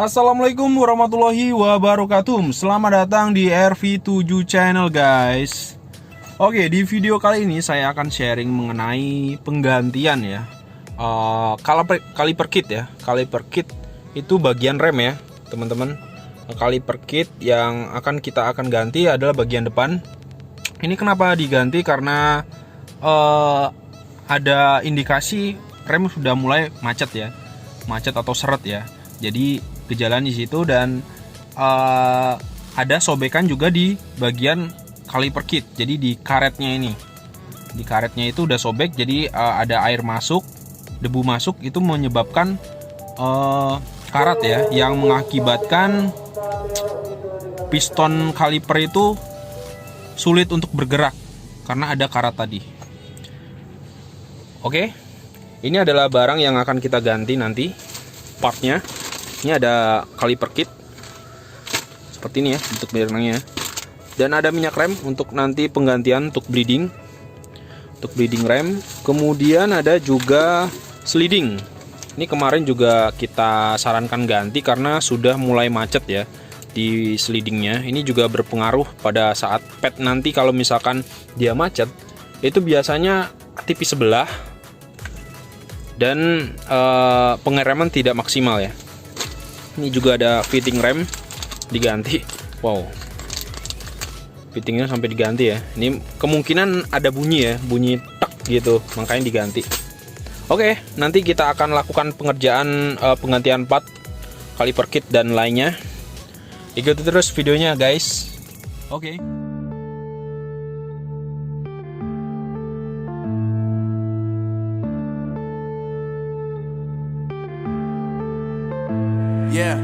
Assalamualaikum warahmatullahi wabarakatuh. Selamat datang di RV7 channel guys. Oke, di video kali ini saya akan sharing mengenai penggantian ya Kaliper Kit ya. Kaliper Kit itu bagian rem ya teman-teman. Kaliper Kit yang kita akan ganti adalah bagian depan. Ini kenapa diganti? Karena ada indikasi rem sudah mulai macet ya, macet atau seret ya. Jadi gejala di situ, dan ada sobekan juga di bagian Kaliper Kit. Jadi di karetnya ini, di karetnya itu udah sobek. Jadi ada air masuk, debu masuk, itu menyebabkan karat ya, yang mengakibatkan piston kaliper itu sulit untuk bergerak karena ada karat tadi. Oke, ini adalah barang yang akan kita ganti nanti partnya. Ini ada Kaliper Kit seperti ini ya bentuk benangnya, dan ada minyak rem untuk nanti penggantian untuk bleeding rem. Kemudian ada juga sliding. Ini kemarin juga kita sarankan ganti karena sudah mulai macet ya di slidingnya. Ini juga berpengaruh pada saat pet nanti. Kalau misalkan dia macet, itu biasanya tipis sebelah dan pengereman tidak maksimal ya. Ini juga ada fitting rem diganti. Wow, fittingnya sampai diganti ya. Ini kemungkinan ada bunyi ya, bunyi tak gitu, makanya diganti. Oke, nanti kita akan lakukan pengerjaan penggantian part Kaliper Kit dan lainnya. Ikuti terus videonya guys. Oke. Yeah.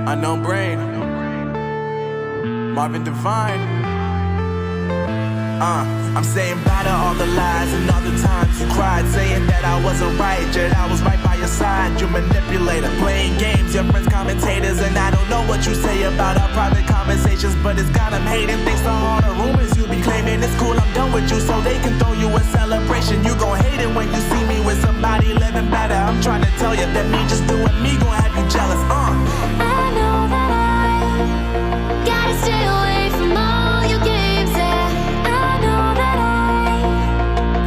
Unknown brain. Marvin Divine. I'm saying bye to all the lies and all the times you cried, saying that I wasn't right, yet I was right by your side. You manipulator, playing games, your friends commentators, and I don't know what you say about our private conversations, but it's got them hating. Thanks to all the rumors you be claiming, it's cool, I'm done with you, so they can throw you a celebration. You gon' hate it when you see me with somebody living better. I'm trying to tell you that me just doing me gon' have you jealous. I know that I gotta stay away from all your games, yeah. I know that I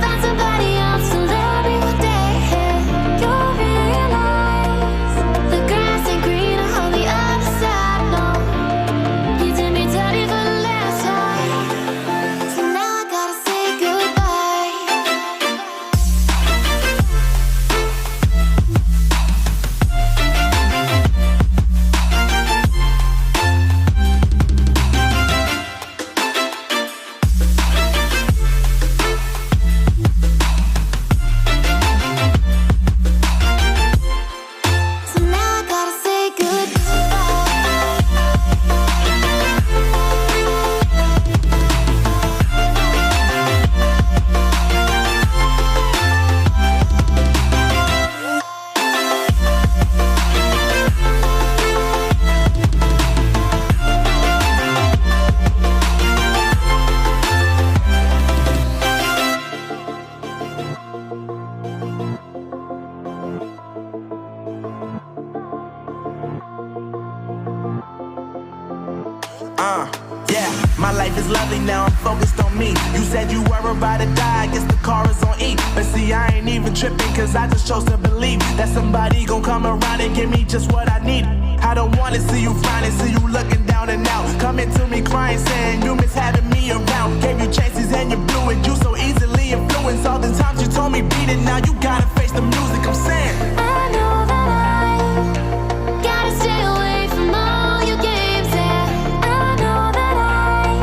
found somebody else to love me one day, yeah. You'll realize the grass ain't greener on the other side, no. You did me dirty for the last time, so now I gotta say goodbye. So now I gotta say Yeah, my life is lovely now, I'm focused on me. You said you were about to die, I guess the car is on E. But see, I ain't even tripping, cause I just chose to believe that somebody gon' come around and give me just what I need. I don't wanna see you frowning, see you looking down and out, coming to me crying, saying you miss having me around. Gave you chances and you blew it, you so easily influenced. All the times you told me beat it, now you gotta face the music. I'm saying I know that I gotta stay away from all your games, yeah. I know that I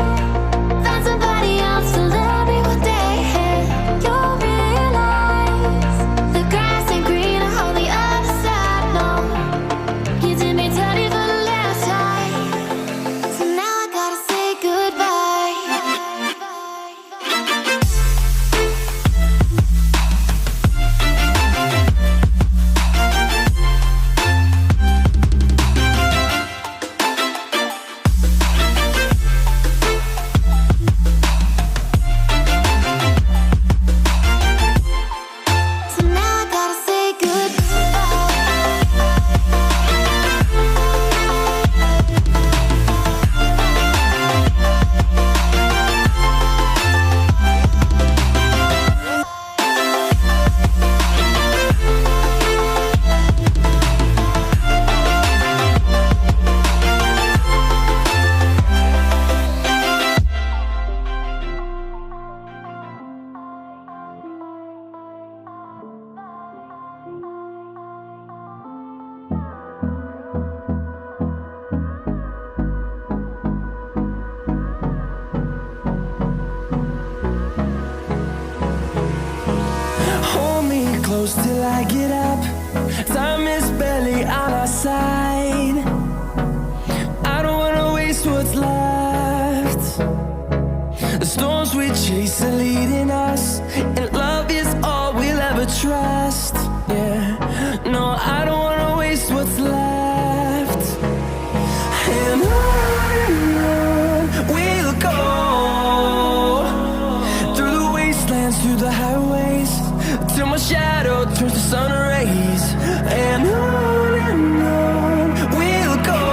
found somebody else to love me one day, yeah. You'll realize the grass ain't greener on the other side, no. You did me dirty for the last time, so now I gotta say goodbye. close till I get up. Time is barely on our side. I don't wanna waste what's left. The storms we chase are leading us, and love is all we'll ever trust. Yeah, no, I don't wanna waste what's left. And on we'll go, through the wastelands, through the highways, till my shadow turns to sun rays. And on we'll go,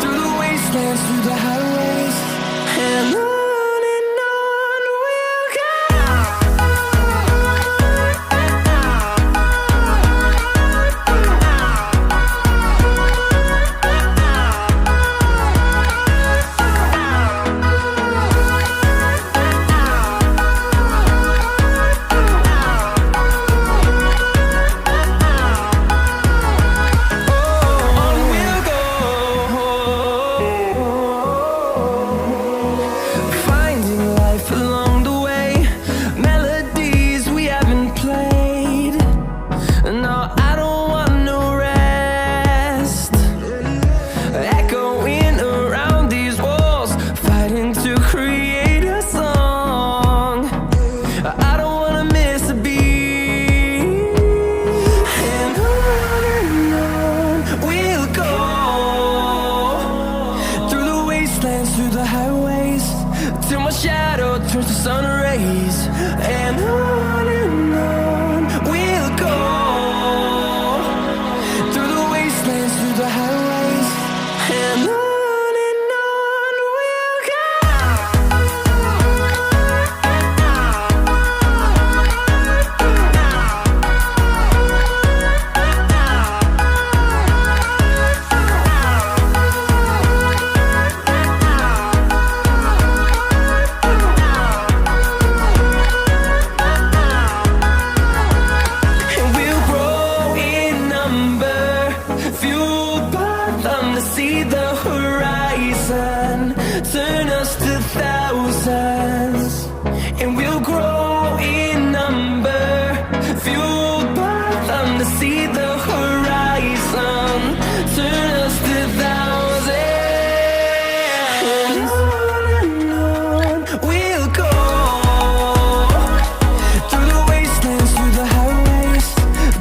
through the wastelands, through the highways, and on we'll go. Finding life along the way, melodies we haven't played. No, I don't want no rest. Echoing around these walls, fighting to create a song. I don't wanna miss a beat. And on we'll go, through the wastelands, through the highways, till my shadow turns to sun rays. And on we'll go, through the wastelands, through the highways, and on we'll go. And we'll grow in number, fueled by them to see the horizon, turn us to thousands. And we'll grow in number, fueled by them to see the horizon, turn us to thousands. And on we'll go, through the wastelands, through the highways,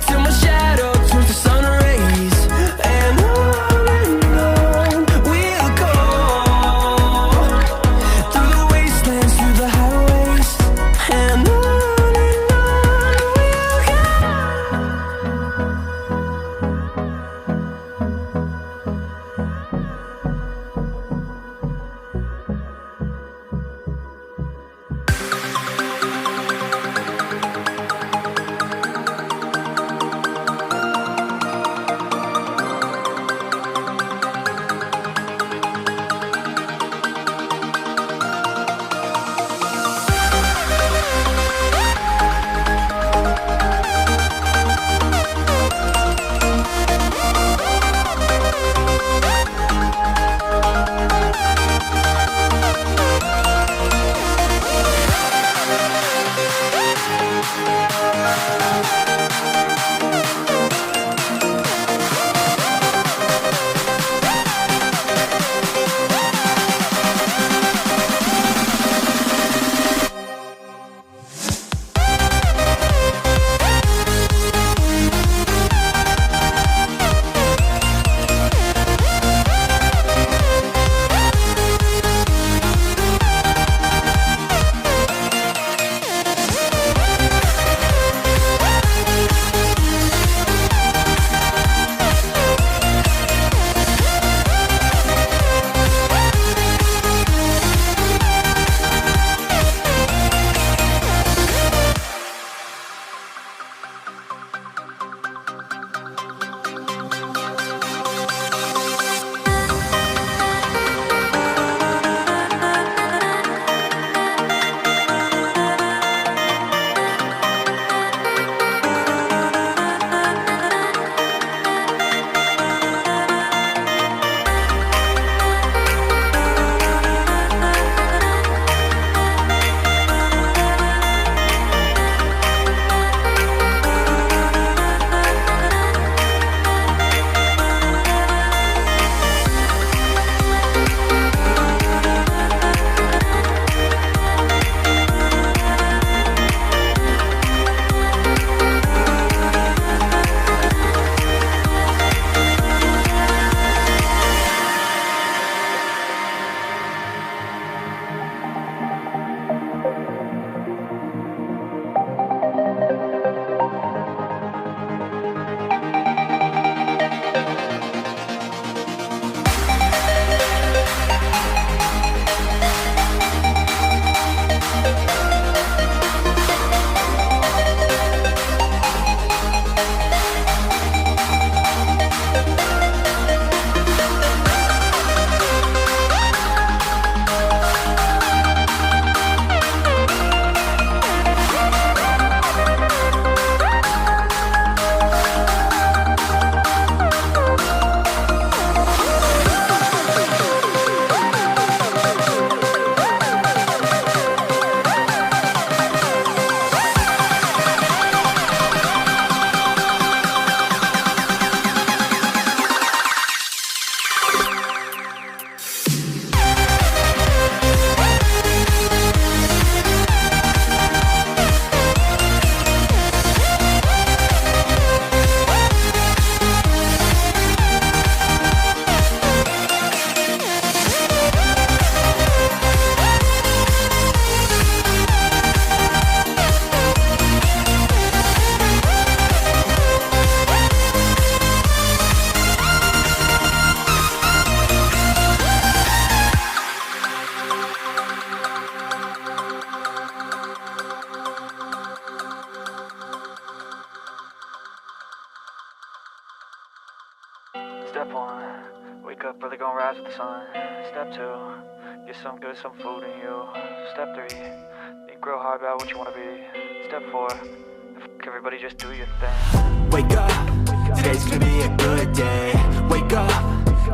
till my shadow turns to sun rays. And on we'll go, through the Step 1, wake up early, gonna rise with the sun. Step 2, get some food in you. Step 3, think real hard about what you wanna be. Step 4, everybody just do your thing. Wake up, today's gonna be a good day. Wake up,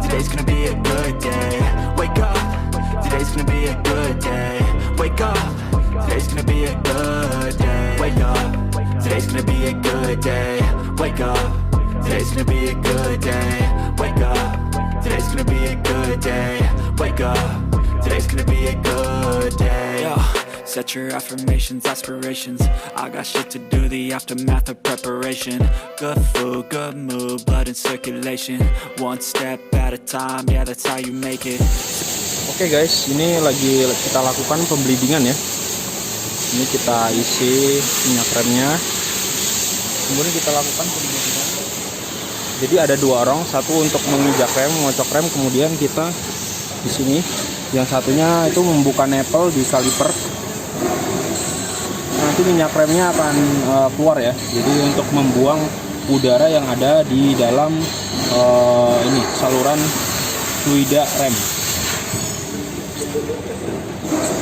today's gonna be a good day. Wake up, today's gonna be a good day. Wake up, today's gonna be a good day. Wake up, today's gonna be a good day. Wake up, today's gonna be a good day. Wake up, today's gonna be a good day. Wake up, today's gonna be a good day. Yo, set your affirmations, aspirations. I got shit to do, the aftermath of preparation. Good food, good mood, blood in circulation. One step at a time, yeah, that's how you make it. Oke guys, ini lagi kita lakukan pembleedingan ya. Ini kita isi minyak remnya, kemudian kita lakukan pembleedingan. Jadi ada dua orang, satu untuk menginjak rem, mengocok rem, kemudian kita di sini. Yang satunya itu membuka nipple di kaliper. Nanti minyak remnya akan keluar ya. Jadi untuk membuang udara yang ada di dalam ini saluran fluida rem.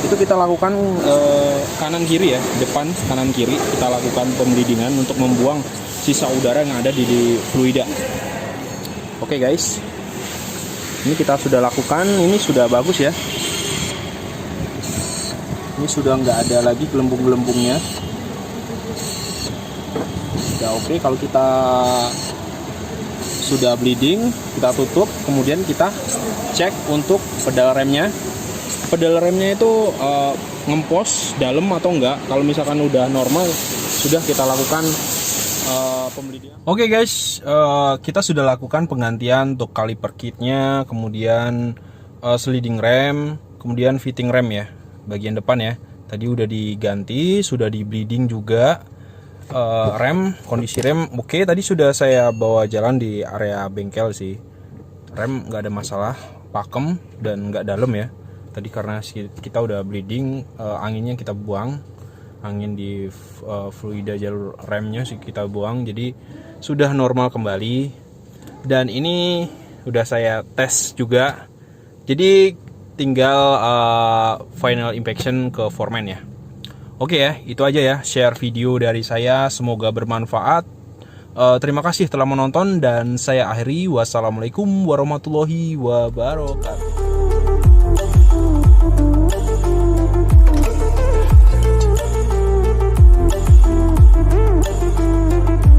Itu kita lakukan kanan kiri ya, depan kanan kiri kita lakukan pembleedingan untuk membuang sisa udara yang ada di fluida. Oke guys, ini kita sudah lakukan, ini sudah bagus ya. Ini sudah nggak ada lagi gelembung-gelembungnya. Sudah oke. Kalau kita sudah bleeding, kita tutup, kemudian kita cek untuk pedal remnya. Pedal remnya itu ngempos dalam atau enggak. Kalau misalkan udah normal, sudah kita lakukan pembelian. Oke guys, kita sudah lakukan penggantian untuk kaliper kitnya, kemudian sliding rem, kemudian fitting rem ya, bagian depan ya. Tadi udah diganti, sudah di bleeding juga. Rem, kondisi rem oke. Tadi sudah saya bawa jalan di area bengkel sih. Rem nggak ada masalah, pakem dan nggak dalam ya. Tadi karena kita udah bleeding, anginnya kita buang, angin di fluida jalur remnya sih kita buang, jadi sudah normal kembali. Dan ini udah saya tes juga, jadi tinggal final inspection ke foreman ya. Oke ya, itu aja ya share video dari saya, semoga bermanfaat. Terima kasih telah menonton dan saya akhiri. Wassalamualaikum warahmatullahi wabarakatuh.